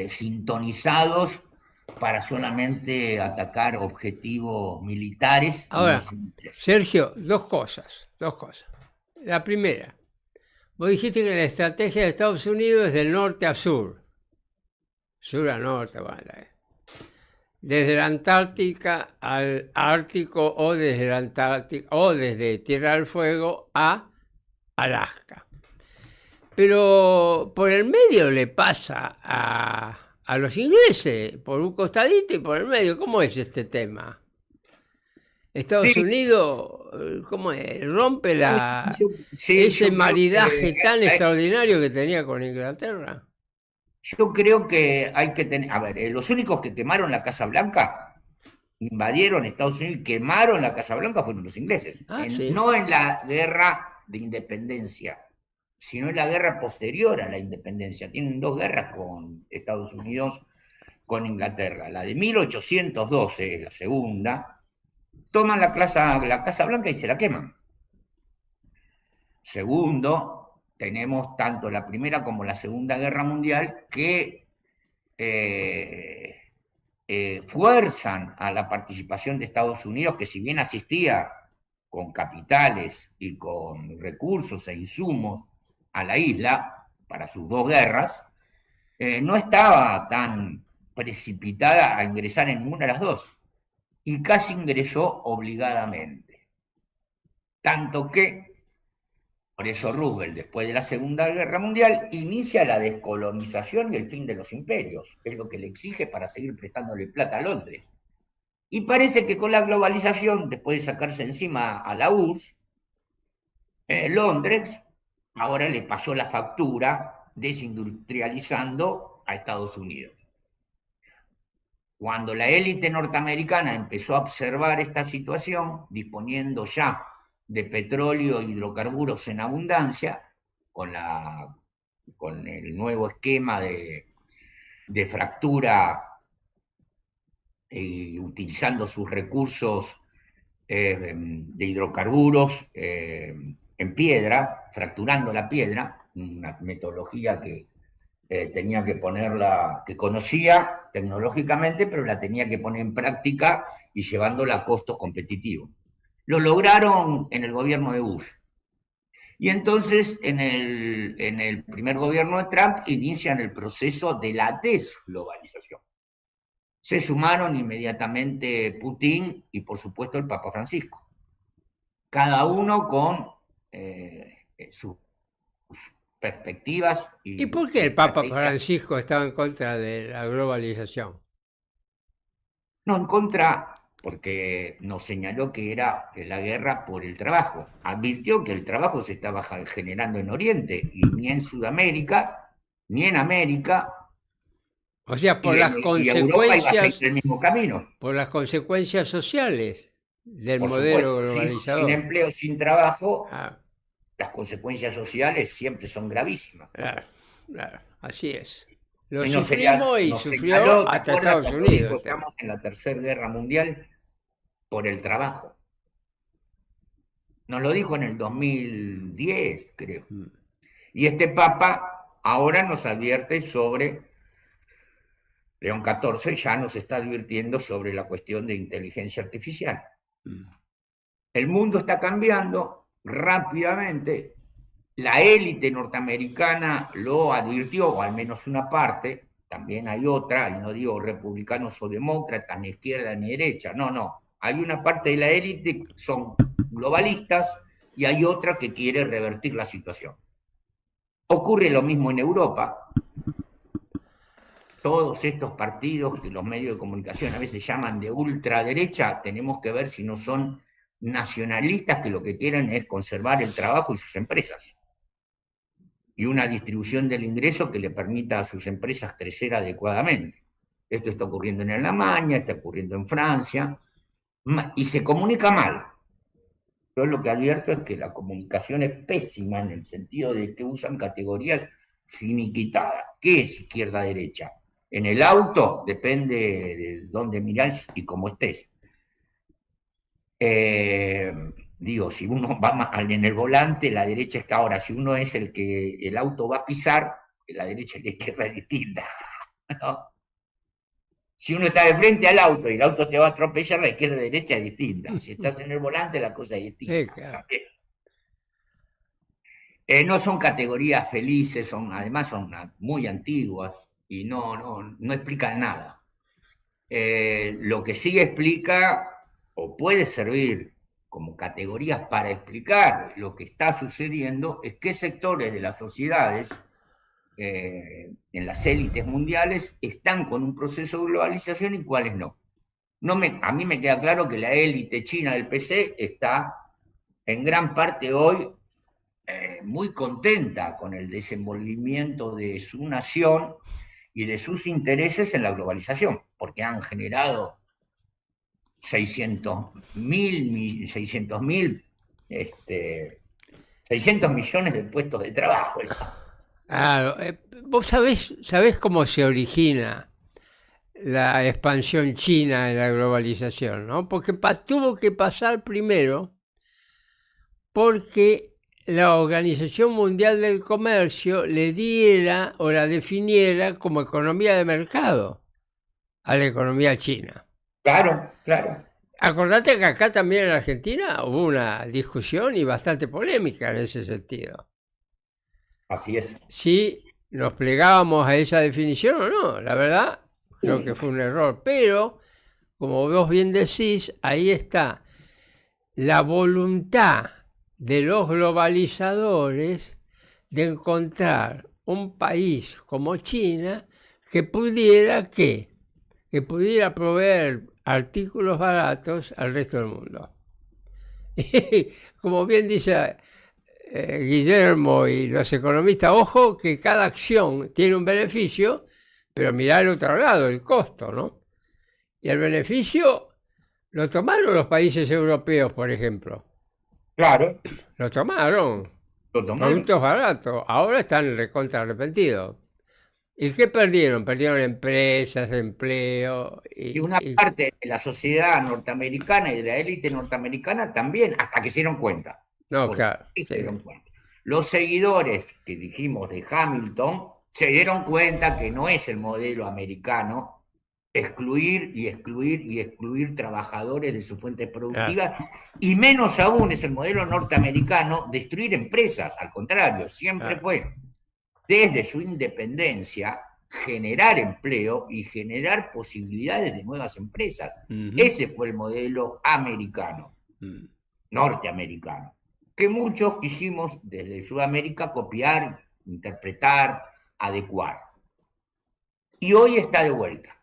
sintonizados para solamente atacar objetivos militares. Ahora, Sergio, dos cosas. La primera, vos dijiste que la estrategia de Estados Unidos es del norte a sur. Sur a norte, bueno, desde la Antártica al Ártico o desde la Antártica o desde Tierra del Fuego a Alaska. Pero por el medio le pasa a los ingleses, por un costadito y por el medio. ¿Cómo es este tema? Estados Unidos, ¿cómo es? Rompe ese maridaje tan extraordinario que tenía con Inglaterra. Yo creo que hay que tener, a ver, los únicos que quemaron la Casa Blanca, invadieron Estados Unidos y quemaron la Casa Blanca fueron los ingleses. Sí. No en la guerra de independencia, sino en la guerra posterior a la independencia. Tienen 2 guerras con Estados Unidos, con Inglaterra. La de 1812 es la segunda. Toman la Casa Blanca y se la queman. Segundo, tenemos tanto la Primera como la Segunda Guerra Mundial que fuerzan a la participación de Estados Unidos, que si bien asistía con capitales y con recursos e insumos a la isla para sus 2 guerras, no estaba tan precipitada a ingresar en ninguna de las 2, y casi ingresó obligadamente. Tanto que, por eso Roosevelt, después de la Segunda Guerra Mundial, inicia la descolonización y el fin de los imperios, es lo que le exige para seguir prestándole plata a Londres. Y parece que con la globalización, después de sacarse encima a la URSS, Londres ahora le pasó la factura desindustrializando a Estados Unidos. Cuando la élite norteamericana empezó a observar esta situación, disponiendo ya de petróleo e hidrocarburos en abundancia, con el nuevo esquema de fractura y utilizando sus recursos de hidrocarburos en piedra, fracturando la piedra, una metodología que tenía que ponerla, que conocía tecnológicamente, pero la tenía que poner en práctica y llevándola a costos competitivos. Lo lograron en el gobierno de Bush. Y entonces, en el primer gobierno de Trump, inician el proceso de la desglobalización. Se sumaron inmediatamente Putin y, por supuesto, el Papa Francisco. Cada uno con sus perspectivas. ¿Y por qué el Papa Francisco estaba en contra de la globalización? No, en contra, porque nos señaló que era la guerra por el trabajo. Advirtió que el trabajo se estaba generando en Oriente y ni en Sudamérica, ni en América. O sea, por las consecuencias, el mismo camino. Por las consecuencias sociales del modelo globalizador. Sin empleo, sin trabajo, las consecuencias sociales siempre son gravísimas. Claro, así es. Lo sufrimos y sufrió hasta Estados Unidos. Estamos en la Tercera Guerra Mundial por el trabajo. Nos lo dijo en el 2010, creo. Y este Papa ahora nos advierte sobre, León XIV ya nos está advirtiendo sobre la cuestión de inteligencia artificial. El mundo está cambiando rápidamente. La élite norteamericana lo advirtió, o al menos una parte, también hay otra, y no digo republicanos o demócratas, ni izquierda ni derecha, no. Hay una parte de la élite que son globalistas y hay otra que quiere revertir la situación. Ocurre lo mismo en Europa. Todos estos partidos que los medios de comunicación a veces llaman de ultraderecha, tenemos que ver si no son nacionalistas que lo que quieren es conservar el trabajo y sus empresas. Y una distribución del ingreso que le permita a sus empresas crecer adecuadamente. Esto está ocurriendo en Alemania, está ocurriendo en Francia, y se comunica mal. Yo lo que advierto es que la comunicación es pésima en el sentido de que usan categorías finiquitadas. ¿Qué es izquierda-derecha? En el auto depende de dónde mirás y cómo estés. Digo, si uno va en el volante, la derecha está ahora. Si uno es el que el auto va a pisar, la derecha y la izquierda es distinta, ¿no? Si uno está de frente al auto y el auto te va a atropellar, la izquierda y la derecha es distinta. Si estás en el volante, la cosa es distinta. Sí, claro. No son categorías felices, además son muy antiguas y no explican nada. Lo que sí explica, o puede servir como categorías para explicar lo que está sucediendo, es qué sectores de las sociedades, en las élites mundiales, están con un proceso de globalización y cuáles no. A mí me queda claro que la élite china del PC está en gran parte hoy muy contenta con el desenvolvimiento de su nación y de sus intereses en la globalización, porque han generado 600 millones de puestos de trabajo. Claro, vos sabés cómo se origina la expansión china en la globalización, ¿no? Porque tuvo que pasar primero porque la Organización Mundial del Comercio le diera o la definiera como economía de mercado a la economía china. Claro, claro. Acordate que acá también en Argentina hubo una discusión y bastante polémica en ese sentido. Así es. Si nos plegábamos a esa definición o no, la verdad, creo que fue un error. Pero, como vos bien decís, ahí está la voluntad de los globalizadores de encontrar un país como China que pudiera proveer artículos baratos al resto del mundo. Y, como bien dice Guillermo y los economistas, ojo que cada acción tiene un beneficio, pero mirá el otro lado, el costo, ¿no? Y el beneficio lo tomaron los países europeos, por ejemplo. Claro. Lo tomaron. Productos baratos. Ahora están recontra arrepentidos. ¿Y qué perdieron? Perdieron empresas, empleo. Y una parte de la sociedad norteamericana y de la élite norteamericana también, hasta que se dieron cuenta. No, claro. Se dieron cuenta. Los seguidores que dijimos de Hamilton se dieron cuenta que no es el modelo americano excluir y excluir y excluir trabajadores de sus fuentes productivas, y menos aún es el modelo norteamericano destruir empresas. Al contrario, siempre fue, desde su independencia, generar empleo y generar posibilidades de nuevas empresas. Ese fue el modelo americano, norteamericano, que muchos quisimos desde Sudamérica copiar, interpretar, adecuar. Y hoy está de vuelta.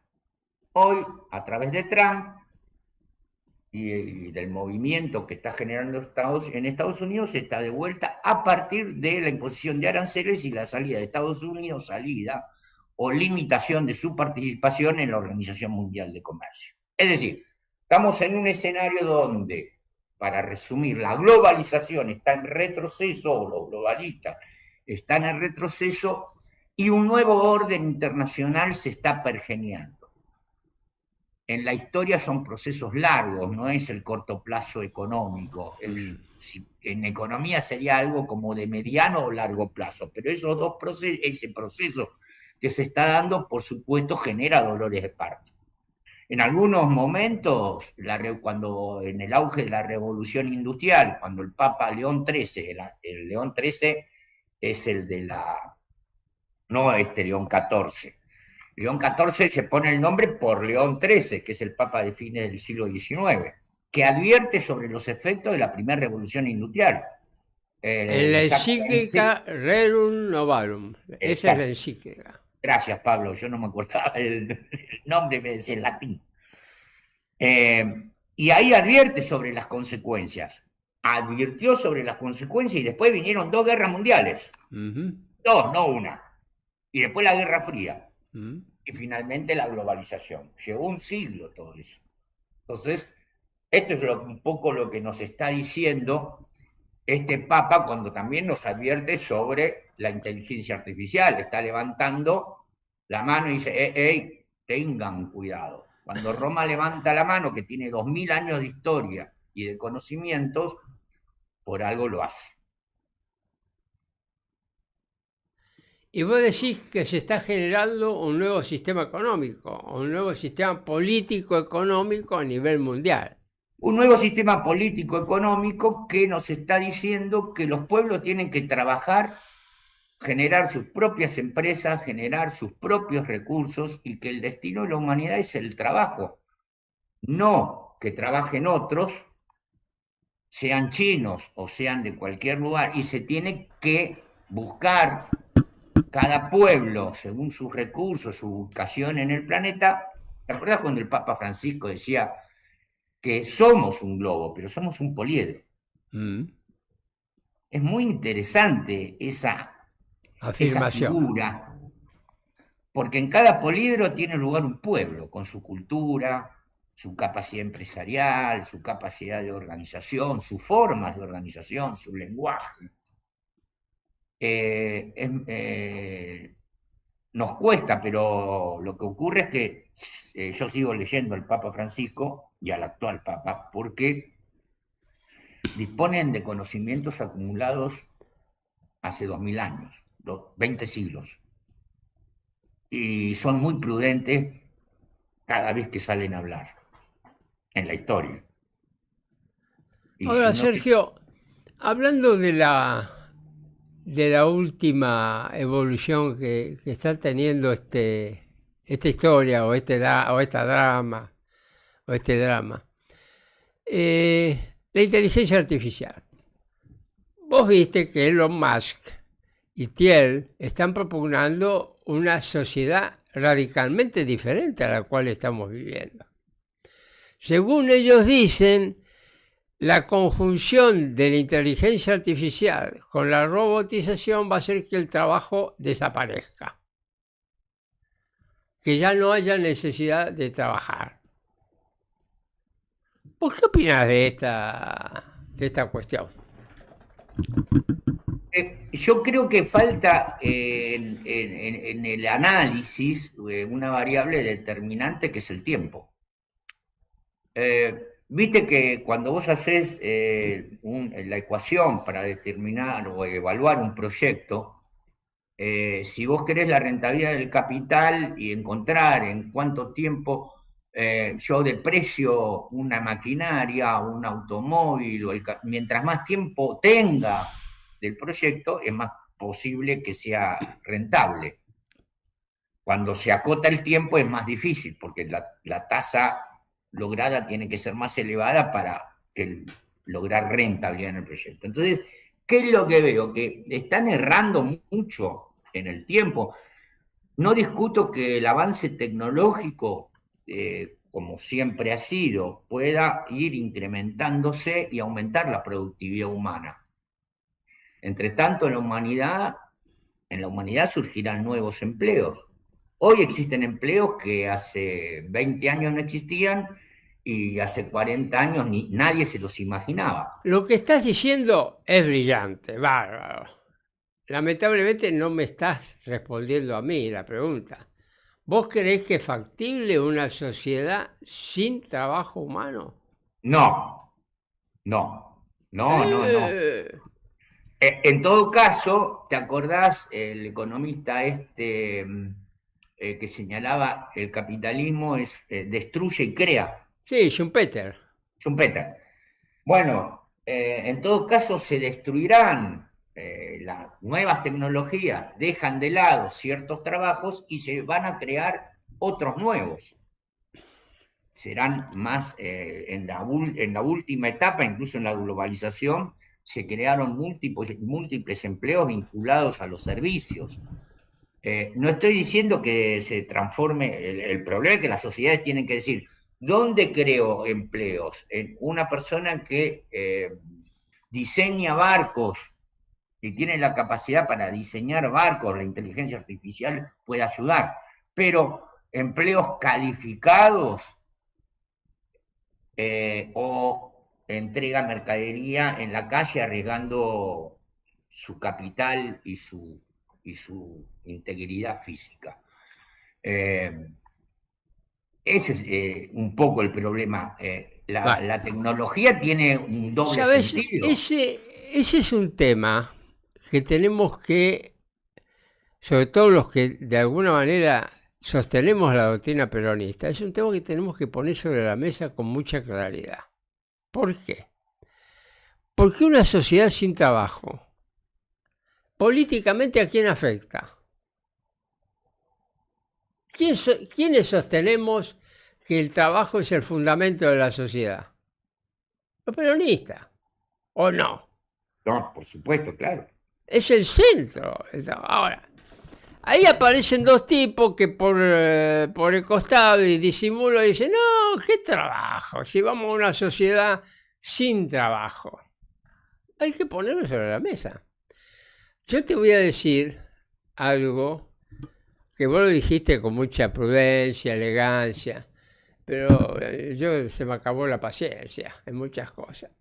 Hoy, a través de Trump y del movimiento que está generando en Estados Unidos, está de vuelta a partir de la imposición de aranceles y la salida de Estados Unidos, o limitación de su participación en la Organización Mundial de Comercio. Es decir, estamos en un escenario donde, para resumir, la globalización está en retroceso, o los globalistas están en retroceso, y un nuevo orden internacional se está pergeñando. En la historia son procesos largos, no es el corto plazo económico. En economía sería algo como de mediano o largo plazo, pero esos dos procesos, ese proceso que se está dando, por supuesto, genera dolores de parto. En algunos momentos, cuando en el auge de la revolución industrial, cuando el Papa León XIII, el León XIII es el de no León XIV. León XIV se pone el nombre por León XIII, que es el Papa de fines del siglo XIX, que advierte sobre los efectos de la primera revolución industrial. En la encíclica Rerum Novarum. Esa es la encíclica. Gracias, Pablo. Yo no me acordaba el nombre, me decía en latín. Y ahí advierte sobre las consecuencias. Advirtió sobre las consecuencias y después vinieron 2 guerras mundiales. Dos, no una. Y después la Guerra Fría. Y finalmente la globalización. Llevó un siglo todo eso. Entonces, esto es un poco lo que nos está diciendo este Papa cuando también nos advierte sobre la inteligencia artificial. Está levantando la mano y dice, hey, tengan cuidado. Cuando Roma levanta la mano, que tiene 2000 años de historia y de conocimientos, por algo lo hace. Y vos decís que se está generando un nuevo sistema económico, un nuevo sistema político-económico a nivel mundial. Un nuevo sistema político-económico que nos está diciendo que los pueblos tienen que trabajar, generar sus propias empresas, generar sus propios recursos, y que el destino de la humanidad es el trabajo. No que trabajen otros, sean chinos o sean de cualquier lugar, y se tiene que buscar cada pueblo, según sus recursos, su ubicación en el planeta. ¿Te acuerdas cuando el Papa Francisco decía que somos un globo, pero somos un poliedro? Es muy interesante esa afirmación. Esa figura, porque en cada poliedro tiene lugar un pueblo, con su cultura, su capacidad empresarial, su capacidad de organización, sus formas de organización, su lenguaje. Nos cuesta, pero lo que ocurre es que yo sigo leyendo al Papa Francisco y al actual Papa, porque disponen de conocimientos acumulados hace 2000 años, 20 siglos, y son muy prudentes cada vez que salen a hablar en la historia. Y Ahora, si no, Sergio, hablando de la última evolución que está teniendo esta historia o este drama, la inteligencia artificial. Vos viste que Elon Musk y Thiel están propugnando una sociedad radicalmente diferente a la cual estamos viviendo. Según ellos dicen, la conjunción de la inteligencia artificial con la robotización va a hacer que el trabajo desaparezca, que ya no haya necesidad de trabajar. ¿Por qué opinas de esta cuestión? Yo creo que falta en el análisis una variable determinante que es el tiempo. Viste que cuando vos haces la ecuación para determinar o evaluar un proyecto, si vos querés la rentabilidad del capital y encontrar en cuánto tiempo yo deprecio una maquinaria, un automóvil, mientras más tiempo tenga del proyecto, es más posible que sea rentable. Cuando se acota el tiempo es más difícil, porque la tasa lograda tiene que ser más elevada para lograr rentabilidad en el proyecto. Entonces, ¿qué es lo que veo? Que están errando mucho en el tiempo. No discuto que el avance tecnológico, como siempre ha sido, pueda ir incrementándose y aumentar la productividad humana. Entre tanto, en la humanidad surgirán nuevos empleos. Hoy existen empleos que hace 20 años no existían y hace 40 años nadie se los imaginaba. Lo que estás diciendo es brillante, bárbaro. Lamentablemente no me estás respondiendo a mí la pregunta. ¿Vos creés que es factible una sociedad sin trabajo humano? No. En todo caso, ¿te acordás el economista que señalaba el capitalismo destruye y crea? Sí, Schumpeter. Bueno, en todo caso se destruirán las nuevas tecnologías, dejan de lado ciertos trabajos y se van a crear otros nuevos. Serán más, en la última etapa, incluso en la globalización, se crearon múltiples empleos vinculados a los servicios. No estoy diciendo que se transforme, el problema es que las sociedades tienen que decir, ¿dónde creo empleos? En una persona que diseña barcos y tiene la capacidad para diseñar barcos, la inteligencia artificial puede ayudar, pero empleos calificados o entrega mercadería en la calle arriesgando su capital y su integridad física. Ese es un poco el problema. La tecnología tiene un doble sentido. Ese es un tema que tenemos que, sobre todo los que de alguna manera sostenemos la doctrina peronista, es un tema que tenemos que poner sobre la mesa con mucha claridad. ¿Por qué? Porque una sociedad sin trabajo, políticamente, ¿a quién afecta? ¿Quiénes sostenemos que el trabajo es el fundamento de la sociedad? Los peronistas, ¿o no? No, por supuesto, claro. Es el centro. Ahora, ahí aparecen dos tipos que por el costado y disimulo dicen, no, ¿qué trabajo? Si vamos a una sociedad sin trabajo. Hay que ponerlo sobre la mesa. Yo te voy a decir algo que vos lo dijiste con mucha prudencia, elegancia, pero se me acabó la paciencia en muchas cosas.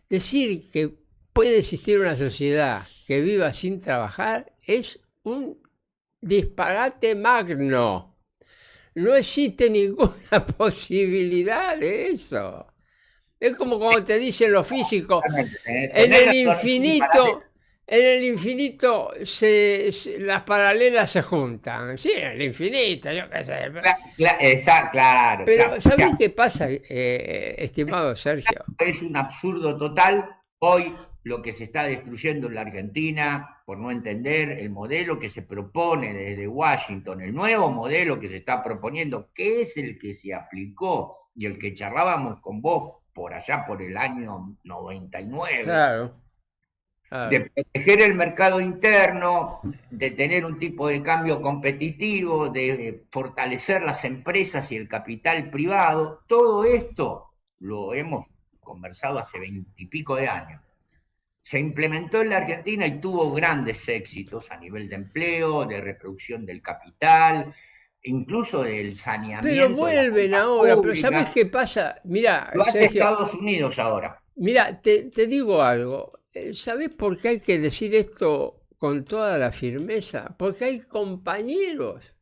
Decir que puede existir una sociedad que viva sin trabajar es un disparate magno. No existe ninguna posibilidad de eso. Es como cuando te dicen los físicos, en el infinito las paralelas se juntan. Sí, en el infinito, yo qué sé. Claro. Pero ¿sabés qué pasa, estimado Sergio? Es un absurdo total. Hoy lo que se está destruyendo en la Argentina, por no entender el modelo que se propone desde Washington, el nuevo modelo que se está proponiendo, que es el que se aplicó y el que charlábamos con vos por allá por el año 99. Claro. De proteger el mercado interno, de tener un tipo de cambio competitivo, de fortalecer las empresas y el capital privado. Todo esto lo hemos conversado hace 20 y pico de años. Se implementó en la Argentina y tuvo grandes éxitos a nivel de empleo, de reproducción del capital, incluso del saneamiento. Pero vuelven ahora, pero ¿sabes qué pasa? Mirá, lo hace Sergio, Estados Unidos ahora. Mira, te digo algo. ¿Sabés por qué hay que decir esto con toda la firmeza? Porque hay compañeros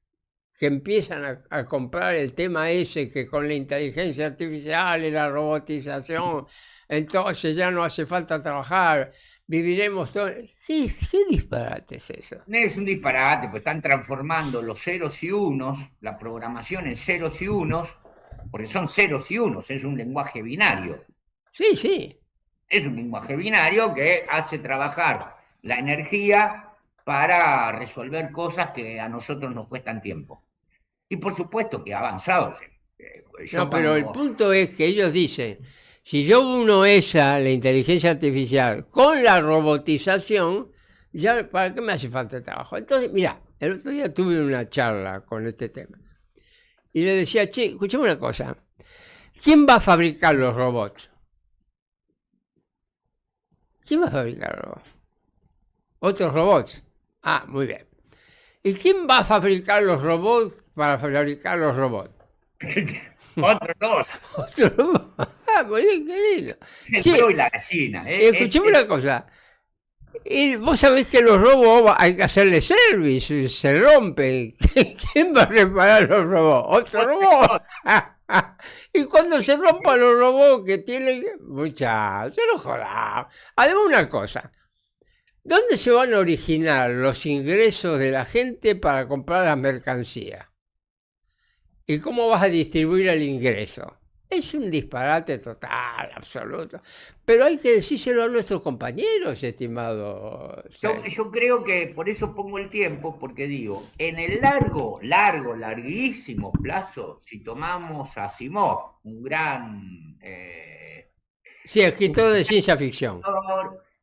que empiezan a comprar el tema ese que con la inteligencia artificial y la robotización, entonces ya no hace falta trabajar, viviremos todo. ¿Qué disparate es eso? Es un disparate, pues están transformando los ceros y unos, la programación en ceros y unos, porque son ceros y unos, es un lenguaje binario. Sí, sí. Es un lenguaje binario que hace trabajar la energía para resolver cosas que a nosotros nos cuestan tiempo. Y por supuesto que avanzados. Pero el punto es que ellos dicen, si yo uno la inteligencia artificial con la robotización, ya ¿para qué me hace falta trabajo? Entonces, mira, el otro día tuve una charla con este tema. Y le decía, che, escuchame una cosa. ¿Quién va a fabricar los robots? ¿Quién va a fabricar los robots? ¿Otros robots? Ah, muy bien. ¿Y quién va a fabricar los robots para fabricar los robots? Otros dos. Otros robots. Ah, muy bien, querido. Es el huevo y la gallina. Escuchame una cosa. Y vos sabés que los robots hay que hacerle service, se rompen. ¿Quién va a reparar los robots? ¿Otro robot? Y cuando se rompan los robots que tienen... Muchachos, se lo jodan. Además una cosa. ¿Dónde se van a originar los ingresos de la gente para comprar las mercancías? ¿Y cómo vas a distribuir el ingreso? Es un disparate total, absoluto. Pero hay que decírselo a nuestros compañeros, estimado. Yo creo que por eso pongo el tiempo, porque digo, en el larguísimo plazo, si tomamos a Asimov, un gran... sí, escritor de ciencia ficción.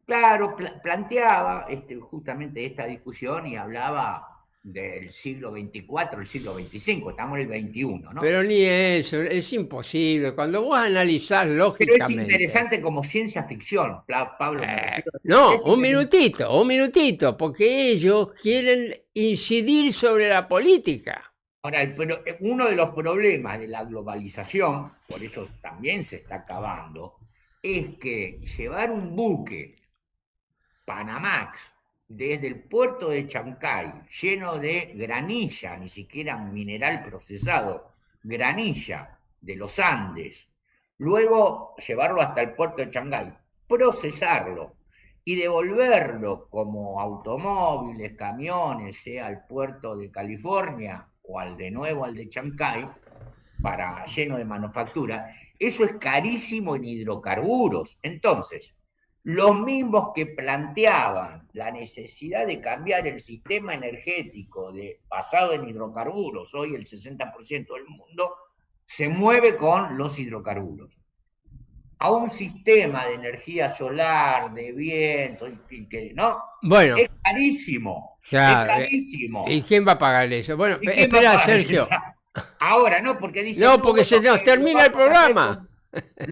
Claro, planteaba justamente esta discusión y hablaba del siglo XXIV, el siglo XXV, estamos en el XXI, ¿no? Pero ni eso, es imposible. Cuando vos analizás lógicamente... Pero es interesante como ciencia ficción, Pablo. No, un minutito, porque ellos quieren incidir sobre la política. Ahora, pero uno de los problemas de la globalización, por eso también se está acabando, es que llevar un buque Panamax desde el puerto de Chancay, lleno de granilla, ni siquiera un mineral procesado, granilla de los Andes, luego llevarlo hasta el puerto de Chancay, procesarlo y devolverlo como automóviles, camiones, sea al puerto de California o al de Chancay, lleno de manufactura, eso es carísimo en hidrocarburos. Entonces, los mismos que planteaban la necesidad de cambiar el sistema energético basado en hidrocarburos, hoy el 60% del mundo se mueve con los hidrocarburos, a un sistema de energía solar, de viento, ¿no? Bueno, es carísimo. Claro, es carísimo. ¿Y quién va a pagar eso? Bueno, espera, Sergio. Ahora no, porque dice... No, porque se nos termina el programa.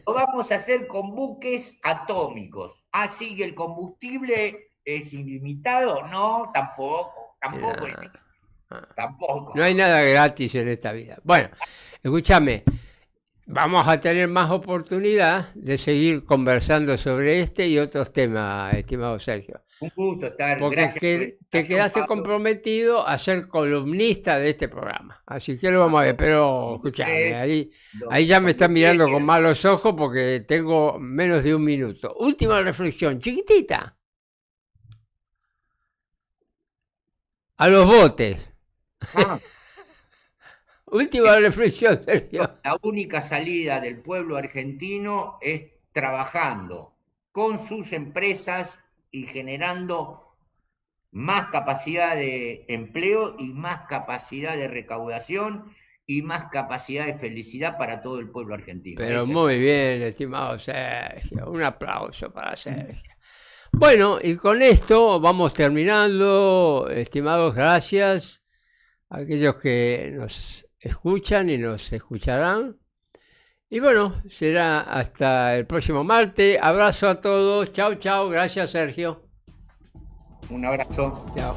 Lo vamos a hacer con buques atómicos. Así que el combustible es ilimitado. No, tampoco. Tampoco. No hay nada gratis en esta vida. Bueno, escúchame, vamos a tener más oportunidad de seguir conversando sobre este y otros temas, estimado Sergio. Un gusto estar. Porque Gracias por la te invitación, quedaste Pablo. comprometido a ser columnista de este programa. Así que lo vamos a ver. Pero escúchame, ahí ya me están mirando con malos ojos porque tengo menos de un minuto. Última reflexión, chiquitita. A los botes. Ah, Última reflexión, Sergio. la única salida del pueblo argentino es trabajando con sus empresas y generando más capacidad de empleo y más capacidad de recaudación y más capacidad de felicidad para todo el pueblo argentino. Pero Ese- muy bien, estimado Sergio. Un aplauso para Sergio. Bueno, y con esto vamos terminando. Estimados, gracias a aquellos que nos escuchan y nos escucharán. Y bueno, será hasta el próximo martes. Abrazo a todos. Chao, chao. Gracias, Sergio. Un abrazo. Chao.